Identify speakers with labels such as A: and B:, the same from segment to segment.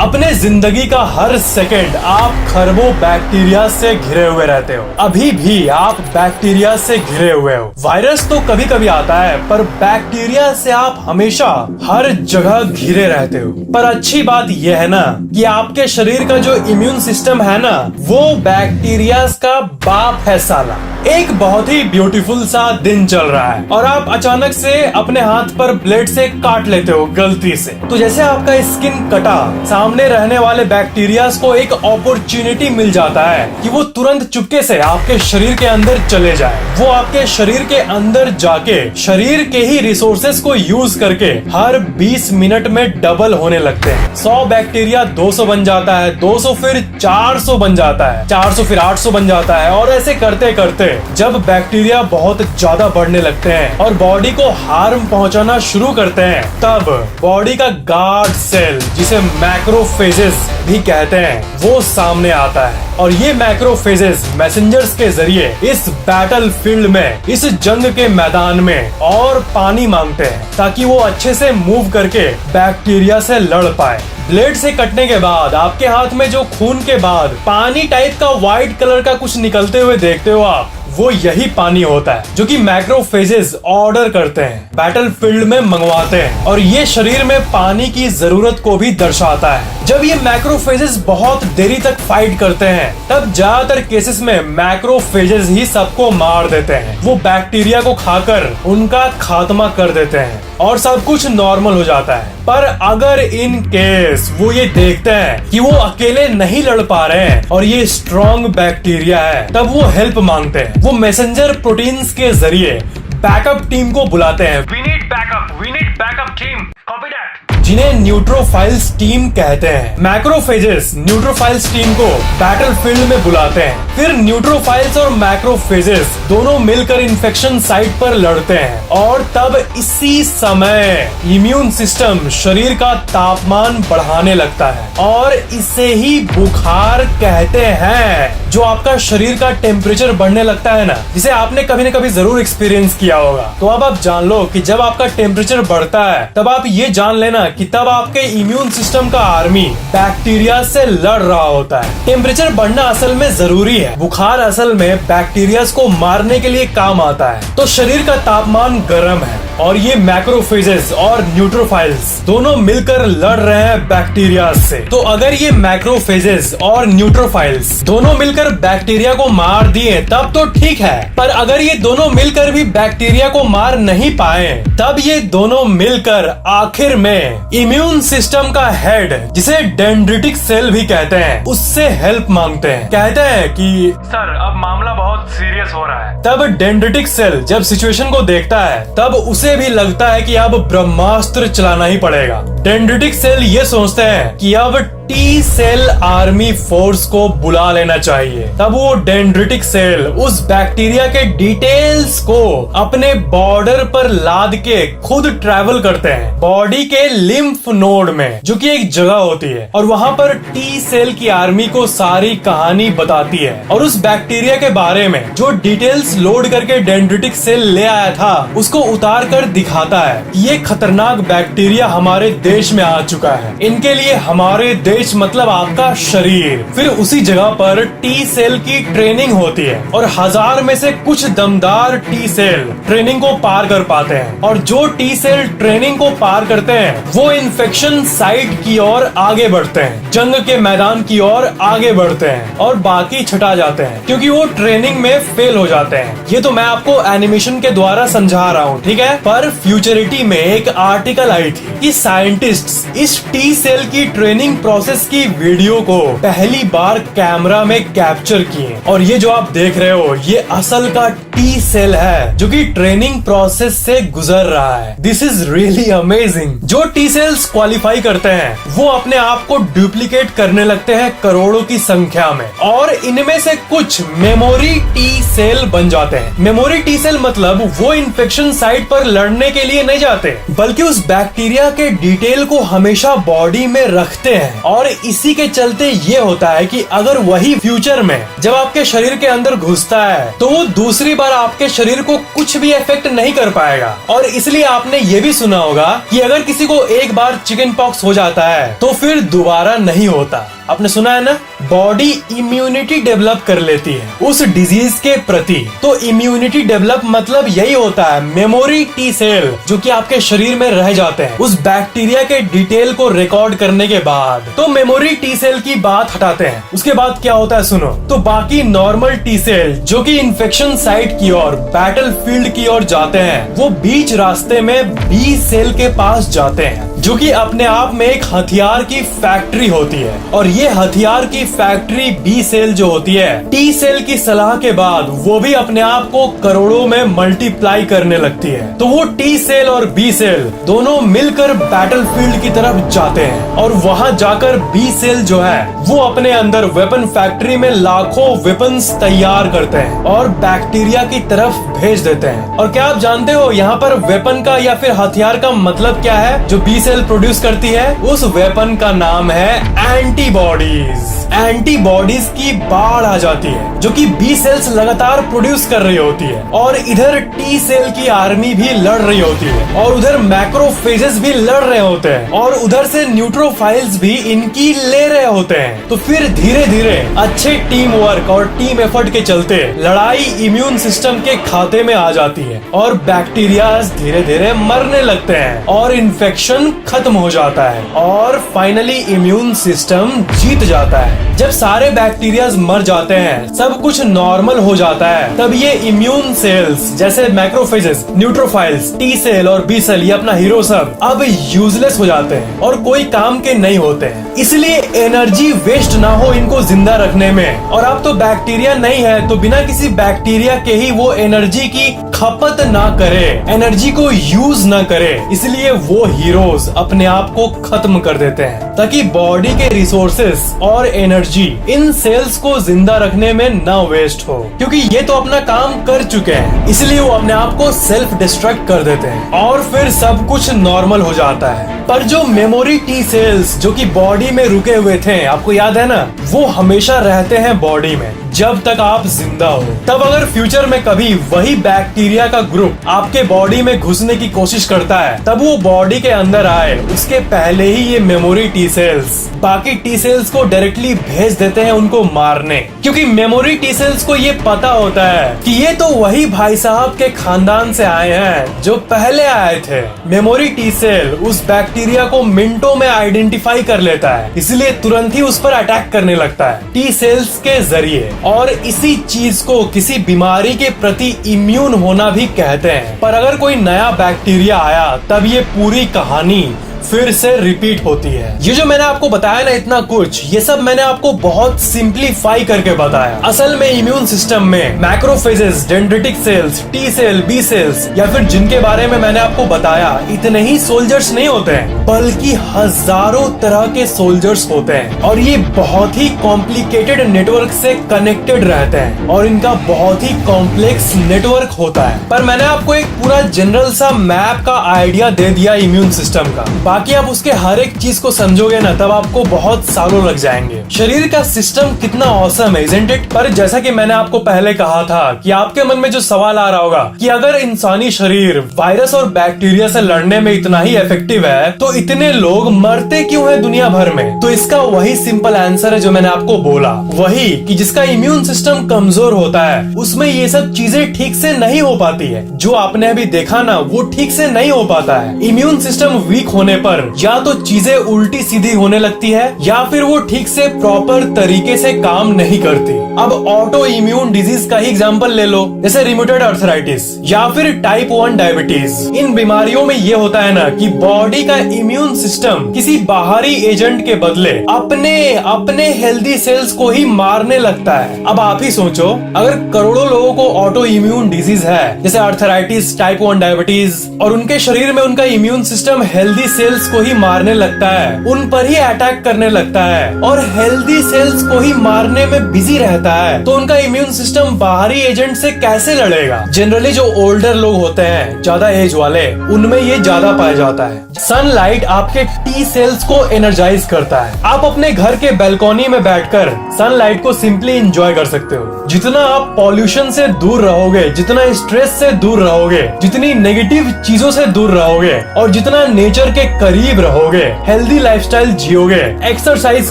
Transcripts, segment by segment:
A: अपने जिंदगी का हर सेकंड आप खरबों बैक्टीरिया से घिरे हुए रहते हो। अभी भी आप बैक्टीरिया से घिरे हुए हो। वायरस तो कभी कभी आता है, पर बैक्टीरिया से आप हमेशा हर जगह घिरे रहते हो। पर अच्छी बात यह है ना कि आपके शरीर का जो इम्यून सिस्टम है ना, वो बैक्टीरिया का बाप है साला। एक बहुत ही ब्यूटीफुल सा दिन चल रहा है और आप अचानक से अपने हाथ पर ब्लेड से काट लेते हो गलती से। तो जैसे आपका स्किन कटा, सामने रहने वाले बैक्टीरिया को एक अपॉर्चुनिटी मिल जाता है कि वो तुरंत चुपके से आपके शरीर के अंदर चले जाए। वो आपके शरीर के अंदर जाके शरीर के ही रिसोर्सेस को यूज करके हर 20 मिनट में डबल होने लगते हैं। 100 बैक्टीरिया 200 बन जाता है, 200 फिर 400 बन जाता है, 400 फिर 800 बन जाता है। और ऐसे करते करते जब बैक्टीरिया बहुत ज्यादा बढ़ने लगते हैं और बॉडी को हार्म पहुंचाना शुरू करते हैं, तब बॉडी का गार्ड सेल, जिसे मैक्रोफेजेस भी कहते हैं, वो सामने आता है। और ये मैक्रोफेजेस मैसेंजर्स के जरिए इस बैटल फील्ड में, इस जंग के मैदान में और पानी मांगते हैं ताकि वो अच्छे से मूव करके बैक्टीरिया से लड़ पाए। ब्लेड से कटने के बाद आपके हाथ में जो खून के बाद पानी टाइप का व्हाइट कलर का कुछ निकलते हुए देखते हो आप, वो यही पानी होता है जो कि मैक्रोफेजेस ऑर्डर करते हैं, बैटल फील्ड में मंगवाते हैं। और ये शरीर में पानी की जरूरत को भी दर्शाता है। जब ये मैक्रोफेजेस बहुत देरी तक फाइट करते हैं, तब ज्यादातर केसेस में मैक्रोफेजेस ही सबको मार देते हैं। वो बैक्टीरिया को खाकर उनका खात्मा कर देते हैं और सब कुछ नॉर्मल हो जाता है। पर अगर इन केस वो ये देखते हैं कि वो अकेले नहीं लड़ पा रहे हैं और ये स्ट्रॉन्ग बैक्टीरिया है, तब वो हेल्प मांगते हैं। वो मैसेंजर प्रोटीन्स के जरिए बैकअप टीम को बुलाते हैं। We need backup team, copy that. जिन्हें न्यूट्रोफाइल्स टीम कहते हैं। मैक्रोफेजेस न्यूट्रोफाइल्स टीम को बैटल फील्ड में बुलाते हैं। फिर न्यूट्रोफाइल्स और मैक्रोफेजेस दोनों मिलकर इन्फेक्शन साइट पर लड़ते हैं और तब इसी समय इम्यून सिस्टम शरीर का तापमान बढ़ाने लगता है और इसे ही बुखार कहते हैं। जो आपका शरीर का टेम्परेचर बढ़ने लगता है ना, जिसे आपने कभी न कभी जरूर एक्सपीरियंस किया होगा। तो अब आप जान लो कि जब आपका टेम्परेचर बढ़ता है, तब आप ये जान लेना कि तब आपके इम्यून सिस्टम का आर्मी बैक्टीरिया से लड़ रहा होता है। टेम्परेचर बढ़ना असल में जरूरी है। बुखार असल में बैक्टीरिया को मारने के लिए काम आता है। तो शरीर का तापमान गर्म है और ये मैक्रोफेजेस और न्यूट्रोफाइल्स दोनों मिलकर लड़ रहे हैं बैक्टीरिया से। तो अगर ये मैक्रोफेजेस और न्यूट्रोफाइल्स दोनों मिलकर बैक्टीरिया को मार दिए तब तो ठीक है, पर अगर ये दोनों मिलकर भी बैक्टीरिया को मार नहीं पाए, तब ये दोनों मिलकर आखिर में इम्यून सिस्टम का हेड, जिसे डेंड्रिटिक सेल भी कहते हैं, उससे हेल्प मांगते हैं। कहते हैं कि सर अब मामला बहुत सीरियस हो रहा है। तब डेंड्रिटिक सेल जब सिचुएशन को देखता है, तब उसे भी लगता है कि अब ब्रह्मास्त्र चलाना ही पड़ेगा। डेंड्रिटिक सेल ये सोचते हैं कि अब टी सेल आर्मी फोर्स को बुला लेना चाहिए। तब वो डेंड्रिटिक सेल उस बैक्टीरिया के डिटेल्स को अपने बॉर्डर पर लाद के खुद ट्रैवल करते हैं बॉडी के लिम्फ नोड में, जो कि एक जगह होती है। और वहां पर टी सेल की आर्मी को सारी कहानी बताती है और उस बैक्टीरिया के बारे में जो डिटेल्स लोड करके डेंड्रिटिक सेल ले आया था, उसको उतार कर दिखाता है कि ये खतरनाक बैक्टीरिया हमारे देश में आ चुका है। इनके लिए हमारे देश मतलब आपका शरीर। फिर उसी जगह पर टी सेल की ट्रेनिंग होती है और 1000 में से कुछ दमदार टी सेल ट्रेनिंग को पार कर पाते हैं। और जो टी सेल ट्रेनिंग को पार करते हैं, वो इन्फेक्शन साइट की ओर आगे बढ़ते हैं, जंग के मैदान की ओर आगे बढ़ते हैं और बाकी छटा जाते हैं क्योंकि वो ट्रेनिंग में फेल हो जाते हैं। ये तो मैं आपको एनिमेशन के द्वारा समझा रहा हूँ, ठीक है। पर फ्यूचरिटी में एक आर्टिकल आई थी कि साइंटिस्ट्स इस टी सेल की ट्रेनिंग प्रोसेस की वीडियो को पहली बार कैमरा में कैप्चर किए। और ये जो आप देख रहे हो, ये असल का टी सेल है जो कि ट्रेनिंग प्रोसेस से गुजर रहा है। This is really amazing. जो टी सेल्स क्वालिफाई करते हैं, वो अपने आप को डुप्लीकेट करने लगते हैं करोड़ों की संख्या में और इनमें से कुछ मेमोरी टी सेल बन जाते हैं। मेमोरी टी सेल मतलब वो इन्फेक्शन साइट पर लड़ने के लिए नहीं जाते, बल्कि उस बैक्टीरिया के डिटेल को हमेशा बॉडी में रखते हैं और इसी के चलते ये होता है कि अगर वही फ्यूचर में जब आपके शरीर के अंदर घुसता है तो वो दूसरी बार आपके शरीर को कुछ भी इफेक्ट नहीं कर पाएगा। और इसलिए आपने ये भी सुना होगा कि अगर किसी को एक बार चिकन पॉक्स हो जाता है तो फिर दोबारा नहीं होता। आपने सुना है ना, बॉडी इम्यूनिटी डेवलप कर लेती है उस डिजीज के प्रति। तो इम्यूनिटी डेवलप मतलब यही होता है मेमोरी टी सेल जो कि आपके शरीर में रह जाते हैं उस बैक्टीरिया के डिटेल को रिकॉर्ड करने के बाद। तो मेमोरी टी सेल की बात हटाते हैं, उसके बाद क्या होता है सुनो। तो बाकी नॉर्मल टी सेल जो कि इन्फेक्शन साइट की ओर, बैटल फील्ड की ओर जाते हैं, वो बीच रास्ते में बी सेल के पास जाते हैं जो कि अपने आप में एक हथियार की फैक्ट्री होती है। और ये हथियार की फैक्ट्री बी सेल जो होती है, टी सेल की सलाह के बाद वो भी अपने आप को करोड़ों में मल्टीप्लाई करने लगती है। तो वो टी सेल और बी सेल दोनों मिलकर बैटल फील्ड की तरफ जाते हैं और वहां जाकर बी सेल जो है वो अपने अंदर वेपन फैक्ट्री में लाखों वेपन्स तैयार करते हैं और बैक्टीरिया की तरफ भेज देते हैं। और क्या आप जानते हो यहाँ पर वेपन का या फिर हथियार का मतलब क्या है जो बी सेल प्रोड्यूस करती है? उस वेपन का नाम है एंटीबॉडीज। एंटीबॉडीज की बाढ़ आ जाती है जो कि बी सेल्स लगातार प्रोड्यूस कर रही होती है और इधर टी सेल की आर्मी भी लड़ रही होती है और उधर मैक्रोफेजेस भी लड़ रहे होते हैं और उधर से न्यूट्रोफाइल्स भी इनकी ले रहे होते हैं। तो फिर धीरे धीरे अच्छे टीम वर्क और टीम एफर्ट के चलते लड़ाई इम्यून सिस्टम के खाते में आ जाती है और बैक्टीरिया धीरे धीरे मरने लगते हैं और इन्फेक्शन खत्म हो जाता है और फाइनली इम्यून सिस्टम जीत जाता है। जब सारे बैक्टीरियाज मर जाते हैं, सब कुछ नॉर्मल हो जाता है, तब ये इम्यून सेल्स जैसे मैक्रोफेजेस, न्यूट्रोफाइल्स, टी सेल और बी सेल, ये अपना हीरो सब अब यूजलेस हो जाते हैं और कोई काम के नहीं होते हैं। इसलिए एनर्जी वेस्ट ना हो इनको जिंदा रखने में। और अब तो बैक्टीरिया नहीं है तो बिना किसी बैक्टीरिया के ही वो एनर्जी की खपत ना करे, एनर्जी को यूज ना करे, इसलिए वो हीरोज अपने आप को खत्म कर देते हैं ताकि बॉडी के रिसोर्सेस और एनर्जी इन सेल्स को जिंदा रखने में न वेस्ट हो, क्योंकि ये तो अपना काम कर चुके हैं। इसलिए वो अपने आप को सेल्फ डिस्ट्रक्ट कर देते हैं और फिर सब कुछ नॉर्मल हो जाता है। पर जो मेमोरी टी सेल्स जो कि बॉडी में रुके हुए थे, आपको याद है ना, वो हमेशा रहते हैं बॉडी में जब तक आप जिंदा हो। तब अगर फ्यूचर में कभी वही बैक्टीरिया का ग्रुप आपके बॉडी में घुसने की कोशिश करता है, तब वो बॉडी के अंदर आए उसके पहले ही ये मेमोरी टी सेल्स बाकी टी सेल्स को डायरेक्टली भेज देते हैं उनको मारने, क्योंकि मेमोरी टी सेल्स को ये पता होता है कि ये तो वही भाई साहब के खानदान से आए हैं जो पहले आए थे। मेमोरी टी सेल उस बैक्टीरिया को मिनटों में आइडेंटिफाई कर लेता है, इसलिए तुरंत ही उस पर अटैक करने लगता है टी सेल्स के जरिए। और इसी चीज को किसी बीमारी के प्रति इम्यून होना भी कहते हैं। पर अगर कोई नया बैक्टीरिया आया तब ये पूरी कहानी फिर से रिपीट होती है। ये जो मैंने आपको बताया ना इतना कुछ, ये सब मैंने आपको बहुत सिंप्लीफाई करके बताया। असल में इम्यून सिस्टम में macrophages, dendritic cells, T cell, B cells या फिर जिनके बारे में मैंने आपको बताया, इतने ही सोल्जर्स नहीं होते हैं, बल्कि हजारों तरह के सोल्जर्स होते हैं और ये बहुत ही कॉम्प्लिकेटेड नेटवर्क से कनेक्टेड रहते हैं और इनका बहुत ही कॉम्प्लेक्स नेटवर्क होता है। पर मैंने आपको एक पूरा जनरल सा मैप का आइडिया दे दिया इम्यून सिस्टम का। बाकी आप उसके हर एक चीज को समझोगे ना तब आपको बहुत सालों लग जाएंगे। शरीर का सिस्टम कितना ऑसम है, isn't it? पर जैसा कि मैंने आपको पहले कहा था कि आपके मन में जो सवाल आ रहा होगा कि अगर इंसानी शरीर वायरस और बैक्टीरिया से लड़ने में इतना ही इफेक्टिव है तो इतने लोग मरते क्यों हैं दुनिया भर में? तो इसका वही सिंपल आंसर है जो मैंने आपको बोला, वही कि जिसका इम्यून सिस्टम कमजोर होता है उसमें ये सब चीजें ठीक से नहीं हो पाती है। जो आपने अभी देखा ना वो ठीक से नहीं हो पाता है। इम्यून सिस्टम वीक होने पर या तो चीजें उल्टी सीधी होने लगती है या फिर वो ठीक से प्रॉपर तरीके से काम नहीं करती। अब ऑटो इम्यून डिजीज का ही एग्जांपल ले लो, जैसे रिम्यूटेड आर्थराइटिस या फिर टाइप 1 डायबिटीज। इन बीमारियों में ये होता है ना कि बॉडी का इम्यून सिस्टम किसी बाहरी एजेंट के बदले अपने हेल्दी सेल्स को ही मारने लगता है। अब आप ही सोचो, अगर करोड़ों लोगों को ऑटो इम्यून डिजीज है जैसे आर्थराइटिस, टाइप 1 डायबिटीज और उनके शरीर में उनका इम्यून सिस्टम हेल्दी सेल्स को ही मारने लगता है, उन पर ही अटैक करने लगता है और हेल्दी सेल्स को ही मारने में बिजी रहता है, तो उनका इम्यून सिस्टम बाहरी एजेंट से कैसे लड़ेगा। जनरली जो ओल्डर लोग होते हैं, ज्यादा एज वाले, उनमें ये ज्यादा पाया जाता है। सनलाइट आपके टी सेल्स को एनर्जाइज करता है। आप अपने घर के बैल्कनी में बैठकर सनलाइट को सिंपली एंजॉय कर सकते हो। जितना आप पॉल्यूशन से दूर रहोगे, जितना स्ट्रेस से दूर रहोगे, जितनी नेगेटिव चीजों से दूर रहोगे और जितना नेचर के करीब रहोगे, हेल्दी लाइफस्टाइल जियोगे, एक्सरसाइज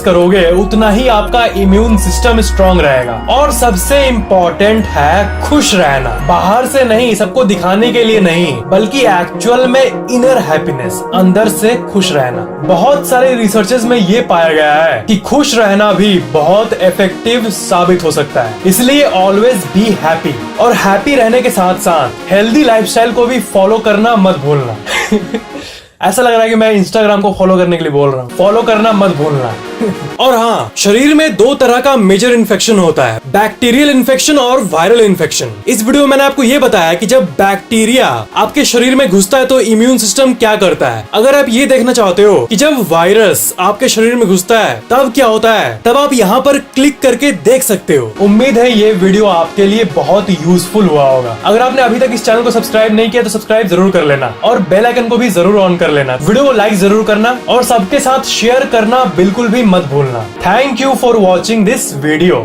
A: करोगे, उतना ही आपका इम्यून सिस्टम स्ट्रांग रहेगा। और सबसे इम्पोर्टेंट है खुश रहना। बाहर से नहीं, सबको दिखाने के लिए नहीं, बल्कि एक्चुअल में इनर हैप्पीनेस, अंदर से खुश रहना। बहुत सारे रिसर्चेस में ये पाया गया है कि खुश रहना भी बहुत इफेक्टिव साबित हो सकता है। इसलिए ऑलवेज बी हैप्पी, और हैप्पी रहने के साथ साथ हेल्दी लाइफस्टाइल को भी फॉलो करना मत भूलना। ऐसा लग रहा है कि मैं इंस्टाग्राम को फॉलो करने के लिए बोल रहा हूँ। फॉलो करना मत भूलना। और हाँ, शरीर में दो तरह का मेजर इन्फेक्शन होता है, बैक्टीरियल इन्फेक्शन और वायरल इन्फेक्शन। इस वीडियो में मैंने आपको ये बताया कि जब बैक्टीरिया आपके शरीर में घुसता है तो इम्यून सिस्टम क्या करता है। अगर आप ये देखना चाहते हो कि जब वायरस आपके शरीर में घुसता है तब क्या होता है, तब आप यहाँ पर क्लिक करके देख सकते हो। उम्मीद है ये वीडियो आपके लिए बहुत यूजफुल हुआ होगा। अगर आपने अभी तक इस चैनल को सब्सक्राइब नहीं किया तो सब्सक्राइब जरूर कर लेना और बेल आइकन को भी जरूर ऑन कर लेना। वीडियो को लाइक जरूर करना और सबके साथ शेयर करना बिल्कुल भी मत भूलना। Thank you for watching this video.